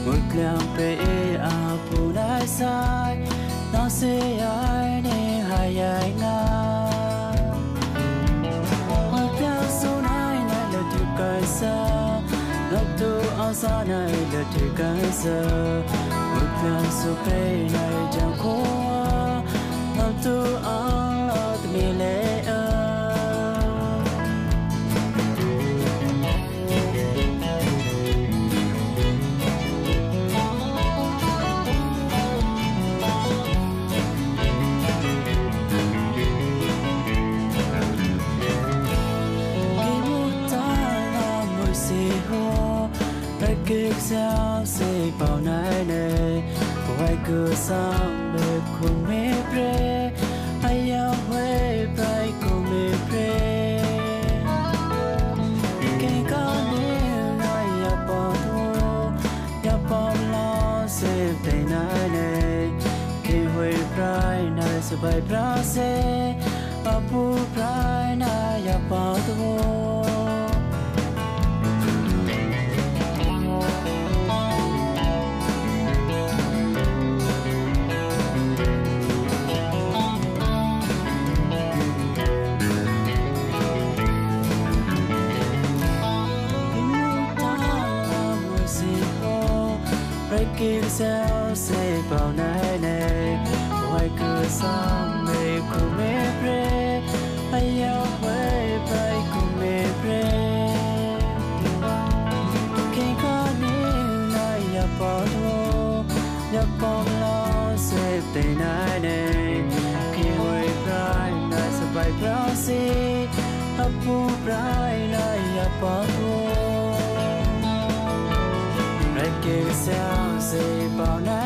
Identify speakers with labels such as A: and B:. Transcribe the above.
A: một lần về à phụ đại sai nó sẽ ai nên hai ai ngà một lần số này này là điều cái xa ngập tu áo xa này là điều cái giờ một lần số cây này chẳng khó ngập tu áo là tình lệ kick sao sẽ bao nay này quay cửa sang để cùng mê pre ai ao huế bay cùng mê pre cái con yêu nói ya bỏ thua ya bỏ lo sẽ tay nay này khi huế bay này sẽ bay ra sẽ apu bay này ya bỏ thua kick sao sẽ bao nay này quay cửa sang để cùng mê pre ai ao huế bay cùng mê pre khi có níu này ya bỏ thua ya bỏ lo sẽ tay này này khi huế bay này sẽ bay ra si apu bay này ya bỏ thua kick sao sẽ bao nay